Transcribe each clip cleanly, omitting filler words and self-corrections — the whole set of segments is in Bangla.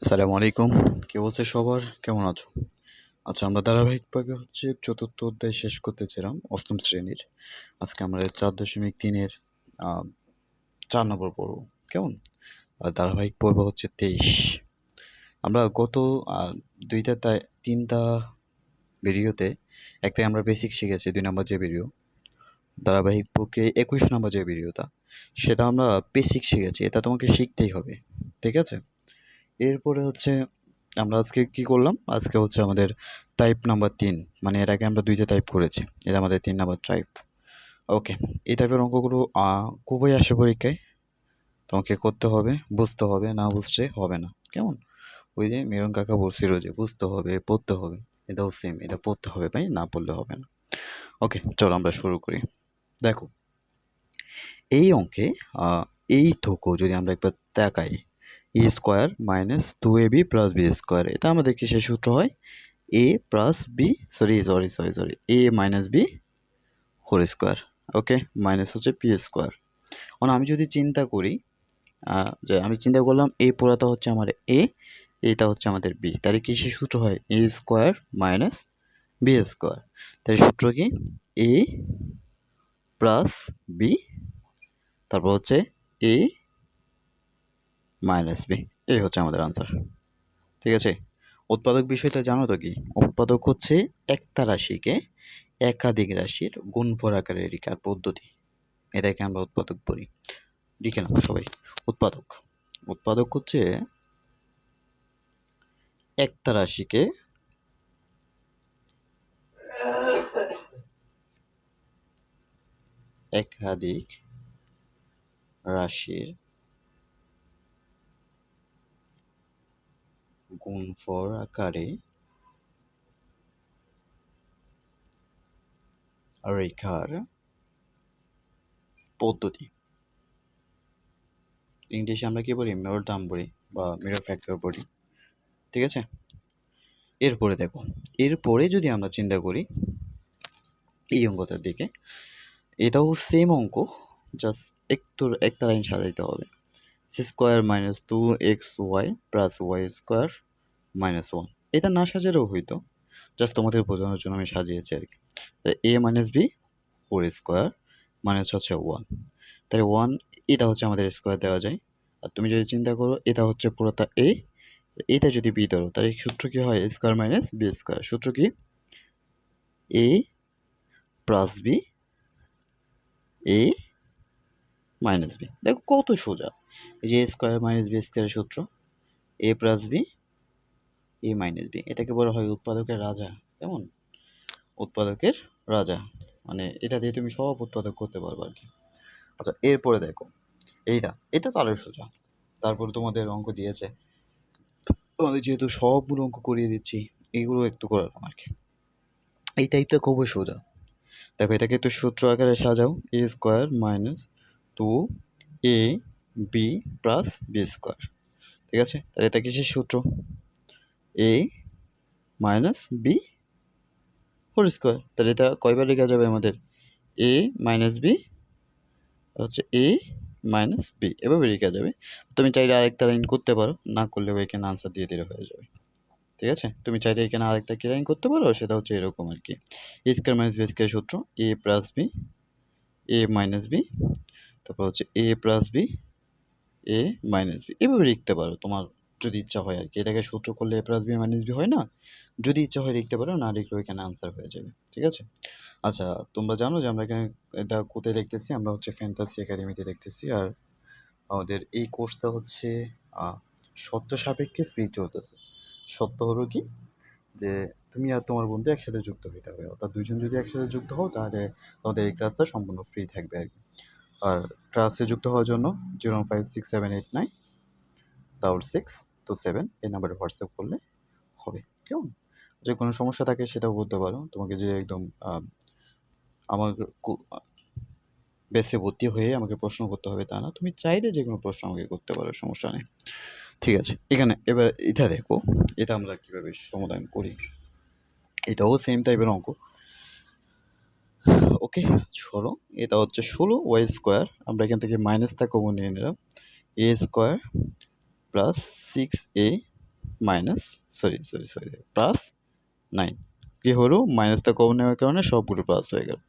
আসসালামু আলাইকুম। কি অবস্থা সবার? কেমন আছো? আচ্ছা, আমরা ধারাবাহিকভাবে চতুর্থ অধ্যায় শেষ করতেছিলাম ৮ম শ্রেণীর। আজকে আমরা ৪.৩ এর আ ৪ নম্বর পর্ব। কেমন? আর ধারাবাহিক পর্ব হচ্ছে ২৩। আমরা গত আ ২ টা ৩ টা ভিডিওতে একটাই আমরা বেসিক শিখেছি ২ নাম্বার যে ভিডিও। ধারাবাহিক প্রক্রিয়ায় ২১ নাম্বার যে ভিডিওটা, সেটা আমরা বেসিক শিখেছি। এটা তোমাকে শিখতেই হবে। ঠিক আছে? এরপরে আমরা আজকে কি করলাম? আজকে আমাদের টাইপ নাম্বার ৩। মানে এর আগে আমরা ২ টা টাইপ করেছি। এটা আমাদের ৩ নাম্বার টাইপ। ওকে। এই টাইপের অঙ্কগুলো খুবই আসে পরীক্ষায়। তোমাকে করতে হবে, বুঝতে হবে, না বুঝলে হবে না। কেমন? ওই যে মিলন কাকা বলছিল যে বুঝতে হবে, পড়তে হবে। এটাও সেম। এটা পড়তে হবে ভাই, না পড়লে হবে না। ওকে, চলো আমরা শুরু করি। দেখো, এই অঙ্কে আ এইটুকু যদি আমরা একবার তাকাই, A square minus 2ab plus B square, এটা আমাদের কিসের সূত্র হয়? A plus B, sorry, A minus B whole square. Okay, minus হচ্ছে পি স্কোয়ার। এখন আমি যদি চিন্তা করি, যে আমি চিন্তা করলাম এই পুরাটা হচ্ছে আমার এ, এটা হচ্ছে আমাদের বি, তাহলে কিসের সূত্র হয়? এ স্কোয়ার মাইনাস বি স্কোয়ার। তাই সূত্র কি? এ প্লাস বি, তারপর হচ্ছে এ মাইনাস বি। এই হচ্ছে আমাদের আনসার। ঠিক আছে? উৎপাদক বিষয়টা জানো তো কি? উৎপাদক হচ্ছে একটা রাশিকে একাধিক রাশির গুণফল আকারে লেখার পদ্ধতি। এটাকে আমরা উৎপাদক বলি। লিখে নাও সবাই। উৎপাদক উৎপাদক হচ্ছে একটা রাশিকে একাধিক রাশির গুণফল আকারে রেখার পদ্ধতি। ইংলিশে আমরা কি বলি? মিরর টার্ম বলি বা মিরর ফ্যাক্টর বলি। ঠিক আছে? এরপরে দেখো, এরপরে যদি আমরা চিন্তা করি এই অঙ্কটার দিকে, এটাও সেম অঙ্ক, জাস্ট একটু একটা লাইন সাজাইতে হবে। Square minus 2xy plus y square minus 1, এটা না সাজালেও হইতো, জাস্ট তোমাদের বোঝানোর জন্য আমি সাজিয়েছি আর কি। A minus B whole square minus হচ্ছে 1, তাহলে 1, এটা হচ্ছে আমাদের স্কোয়ার দেওয়া যায়। আর তুমি যদি চিন্তা করো এটা হচ্ছে পুরোটা এ, এটা যদি বি ধরো, তাহলে সূত্র কি হয়? Square minus B square. সূত্র কি? A plus B A minus B. দেখো কত সোজা। এই যে এ স্কোয়ার মাইনাস বি স্কোয়ারের সূত্র, এ plus B A minus B, এটাকে বলা হয় উৎপাদকের রাজা। কেমন? উৎপাদকের রাজা, মানে এটা দিয়ে তুমি সব উৎপাদক করতে পারবে আর কি। আচ্ছা, এরপরে দেখো এটা তো আরো সোজা। তারপরে তোমাদের অঙ্ক দিয়েছে, তোমাদের যেহেতু সবগুলো অঙ্ক করিয়ে দিচ্ছি, এইগুলো একটু করালাম আর কি। এই টাইপটা খুবই সোজা। দেখো, এটাকে একটু সূত্র আকারে সাজাও। A square minus 2ab plus B square. ঠিক আছে? তাহলে এটা কিসের সূত্র? A minus B whole square. তাহলে এটা কয়বার লেখা যাবে আমাদের? এ মাইনাস বি হচ্ছে এ মাইনাস বি, এভাবে লেখা যাবে। তুমি চাইলে আরেকটা লাইন করতে পারো, না করলেও এখানে আনসার দিয়ে দিলে হয়ে যাবে। ঠিক আছে? তুমি চাইলে এখানে আরেকটা কি লাইন করতে পারো, সেটা হচ্ছে এরকম আর কি। এ স্কোয়ার মাইনাস বি স্কোয়ার সূত্র এ plus B A minus B, তারপর হচ্ছে এ plus B A minus B, এভাবে লিখতে পারো তোমার যদি ইচ্ছা হয় আর কি। এটাকে সূত্র করলে এ প্লাস বি মাইনাস বি হয় না? যদি ইচ্ছা হয় লিখতে পারো, না লিখলেও এখানে আনসার হয়ে যাবে। ঠিক আছে? আচ্ছা, তোমরা জানো যে আমরা এখানে এটা কোথায় দেখতেছি? আমরা ফ্যান্টাসি একাডেমিতে দেখতেছি। আর আমাদের এই কোর্সটা শর্ত সাপেক্ষে ফ্রি চলতেছে। শর্ত হলো কি? যে তুমি আর তোমার বন্ধু একসাথে যুক্ত হইতে হবে, অর্থাৎ দুইজন যদি একসাথে যুক্ত হও, তাহলে তোমাদের এই ক্লাসটা সম্পূর্ণ ফ্রি থাকবে আর কি। আর ক্লাসে যুক্ত হওয়ার জন্য 015678967 এই নাম্বারে হোয়াটসঅ্যাপ করলে হবে। কেমন? যে কোনো সমস্যা থাকে সেটাও বলতে পারো। তোমাকে যে একদম আমার বেসে ভর্তি হয়ে আমাকে প্রশ্ন করতে হবে তা না, তুমি চাইলে যে কোনো প্রশ্ন আমাকে করতে পারো, সমস্যা নেই। ঠিক আছে? এখানে এবার এটা দেখো, এটা আমরা কীভাবে সমাধান করি। এটাও সেম টাইপের অঙ্ক। ওকে, চলো। এটা হচ্ছে 16 ওয়াই স্কোয়ার, আমরা এখান থেকে মাইনাসটা কমন নিয়ে নিলাম। A square plus 6a minus plus 9 কি হলো মাইনাসটা কমন নেওয়ার কারণে সবগুলো প্লাস হয়ে গেল।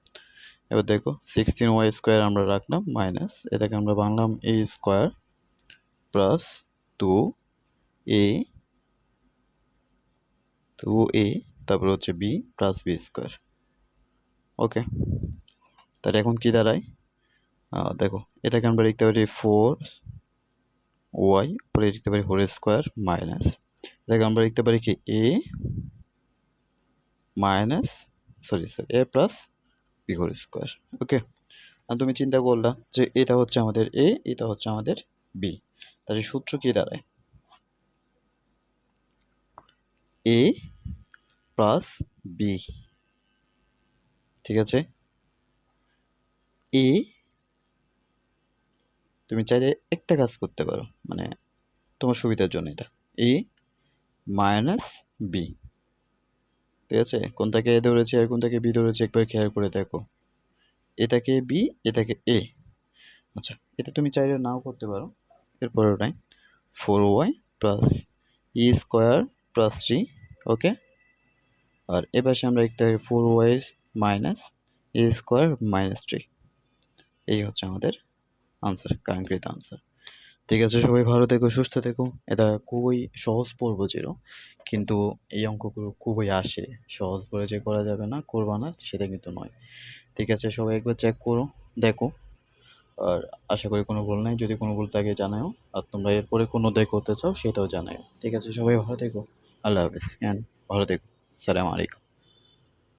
এবার দেখো 16y² আমরা রাখলাম মাইনাস এটাকে আমরা বানালাম a² প্লাস 2a তারপর হচ্ছে b প্লাস b²। ওকে, তাহলে এখন কি দাঁড়ায় দেখো এটাকে আমরা লিখতে পারি 4y পরে লিখতে পারি হোল স্কোয়ার মাইনাস এটাকে আমরা লিখতে পারি কি a minus a plus b whole square. Okay, আর তুমি চিন্তা করলা যে এটা হচ্ছে আমাদের a এটা হচ্ছে আমাদের b, তাহলে সূত্র কি দাঁড়ায় a প্লাস b। ঠিক আছে, a তুমি চাইলে একটা কাজ করতে পারো, মানে তোমার সুবিধার জন্য এটা a মাইনাস b। ঠিক আছে, কোনটাকে এ ধরেছি আর কোনটাকে বি ধরেছি একবার খেয়াল করে দেখো, এটাকে বি এটাকে এ। আচ্ছা, এটা তুমি চাইলে নাও করতে পারো। এরপরে ওটাই 4y প্লাস e² প্লাস 3। ওকে, আর এ পাশে আমরা লিখতে পারি 4y মাইনাস e² মাইনাস 3। এই হচ্ছে আমাদের আনসার, কাঙ্ক্ষিত আনসার। ঠিক আছে, সবাই ভালো থেকো, সুস্থ থেকো। এটা খুবই সহজ পর্ব ছিল, কিন্তু এই অঙ্কগুলো খুবই আসে। সহজ বলে যে করা যাবে না, করবা না সেটা কিন্তু নয়। ঠিক আছে, সবাই একবার চেক করো, দেখো। আর আশা করি কোনো ভুল নাই, যদি কোনো ভুল থাকে জানাও, আর তোমরা এরপরে কোনো দায় করতে চাও সেটাও জানাও। ঠিক আছে, সবাই ভালো থেকো, আল্লাহ হাফিজ, ভালো থেকো, সালাম আলাইকুম।